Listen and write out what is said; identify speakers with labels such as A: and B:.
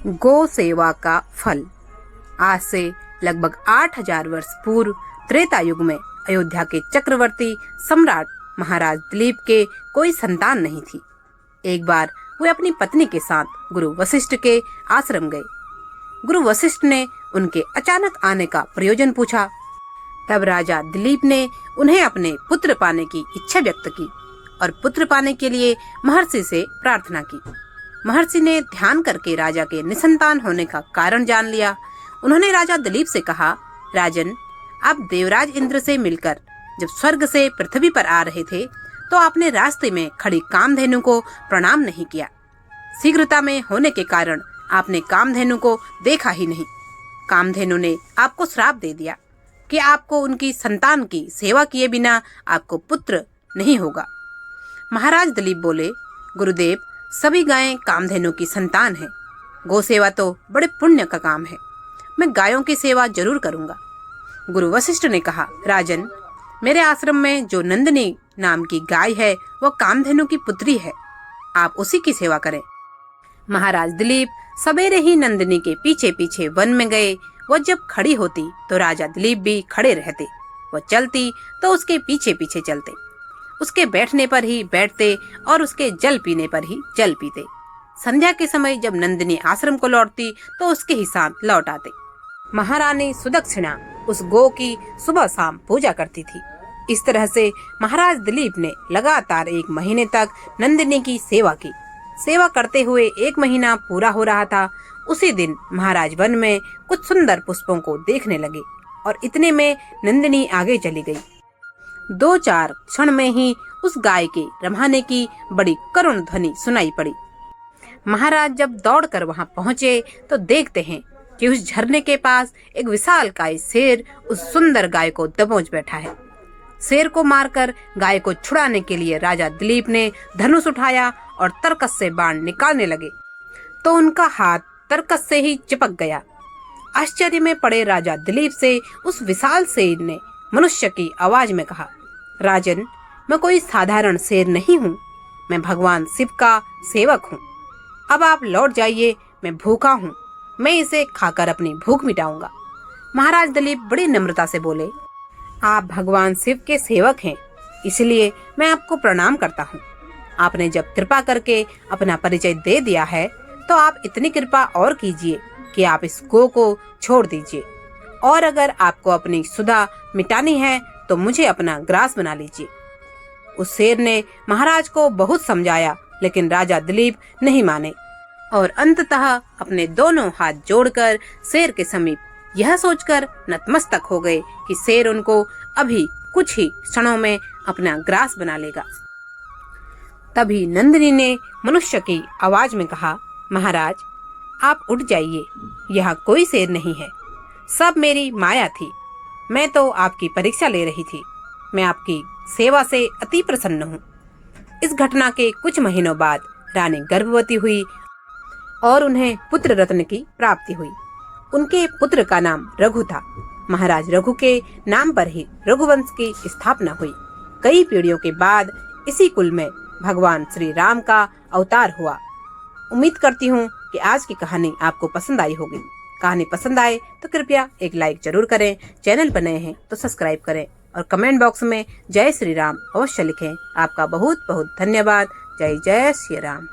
A: गौ सेवा का फल। आज से लगभग 8000 वर्ष पूर्व त्रेता युग में अयोध्या के चक्रवर्ती सम्राट महाराज दिलीप के कोई संतान नहीं थी। एक बार वे अपनी पत्नी के साथ गुरु वशिष्ठ के आश्रम गए। गुरु वशिष्ठ ने उनके अचानक आने का प्रयोजन पूछा। तब राजा दिलीप ने उन्हें अपने पुत्र पाने की इच्छा व्यक्त की और पुत्र पाने के लिए महर्षि से प्रार्थना की। महर्षि ने ध्यान करके राजा के निसंतान होने का कारण जान लिया। उन्होंने राजा दिलीप से कहा, राजन, आप देवराज इंद्र से मिलकर जब स्वर्ग से पृथ्वी पर आ रहे थे तो आपने रास्ते में खड़ी कामधेनु को प्रणाम नहीं किया। शीघ्रता में होने के कारण आपने कामधेनु को देखा ही नहीं। कामधेनु ने आपको श्राप दे दिया कि आपको उनकी संतान की सेवा किए बिना आपको पुत्र नहीं होगा। महाराज दिलीप बोले, गुरुदेव, सभी गायें कामधेनु की संतान हैं। गौ सेवा तो बड़े पुण्य का काम है। मैं गायों की सेवा जरूर करूंगा। गुरु वशिष्ठ ने कहा, राजन, मेरे आश्रम में जो नंदिनी नाम की गाय है वह कामधेनु की पुत्री है। आप उसी की सेवा करें। महाराज दिलीप सवेरे ही नंदिनी के पीछे पीछे वन में गए। वह जब खड़ी होती तो राजा दिलीप भी खड़े रहते। वह चलती तो उसके पीछे पीछे चलते। उसके बैठने पर ही बैठते और उसके जल पीने पर ही जल पीते। संध्या के समय जब नंदिनी आश्रम को लौटती तो उसके ही साथ लौट आते। महारानी सुदक्षिणा उस गौ की सुबह शाम पूजा करती थी। इस तरह से महाराज दिलीप ने लगातार 1 महीने तक नंदिनी की सेवा की। सेवा करते हुए 1 महीना पूरा हो रहा था। उसी दिन महाराज वन में कुछ सुंदर पुष्पों को देखने लगे और इतने में नंदिनी आगे चली गई। 2-4 क्षण में ही उस गाय के रम्हाने की बड़ी करुण ध्वनि सुनाई पड़ी। महाराज जब दौड़कर वहां पहुंचे तो देखते हैं कि उस झरने के पास एक विशालकाय शेर उस सुंदर गाय को दबोच बैठा है। शेर को मारकर गाय को छुड़ाने के लिए राजा दिलीप ने धनुष उठाया और तरकस से बाण निकालने लगे तो उनका हाथ तरकस से ही चिपक गया। आश्चर्य में पड़े राजा दिलीप से उस विशाल शेर ने मनुष्य की आवाज में कहा, राजन, मैं कोई साधारण शेर नहीं हूँ। मैं भगवान शिव का सेवक हूँ। अब आप लौट जाइए। मैं भूखा हूँ। मैं इसे खाकर अपनी भूख मिटाऊंगा। महाराज दिलीप बड़ी नम्रता से बोले, आप भगवान शिव के सेवक हैं, इसलिए मैं आपको प्रणाम करता हूँ। आपने जब कृपा करके अपना परिचय दे दिया है तो आप इतनी कृपा और कीजिए कि आप इस गौ को छोड़ दीजिए, और अगर आपको अपनी सुधा मिटानी है तो मुझे अपना ग्रास बना लीजिए। उस शेर ने महाराज को बहुत समझाया, लेकिन राजा दिलीप नहीं माने और अंततः अपने दोनों हाथ जोड़कर शेर के समीप यह सोचकर नतमस्तक हो गए कि शेर उनको अभी कुछ ही क्षणों में अपना ग्रास बना लेगा। तभी नंदिनी ने मनुष्य की आवाज में कहा, महाराज, आप उठ जाइए। यहाँ कोई शेर नहीं है। सब मेरी माया थी। मैं तो आपकी परीक्षा ले रही थी। मैं आपकी सेवा से अति प्रसन्न हूँ। इस घटना के कुछ महीनों बाद रानी गर्भवती हुई और उन्हें पुत्र रत्न की प्राप्ति हुई। उनके पुत्र का नाम रघु था। महाराज रघु के नाम पर ही रघुवंश की स्थापना हुई। कई पीढ़ियों के बाद इसी कुल में भगवान श्री राम का अवतार हुआ। उम्मीद करती हूँ कि आज की कहानी आपको पसंद आई होगी। कहानी पसंद आए तो कृपया एक लाइक जरूर करें। चैनल पर नए हैं तो सब्सक्राइब करें और कमेंट बॉक्स में जय श्री राम अवश्य लिखें। आपका बहुत बहुत धन्यवाद। जय जय श्री राम।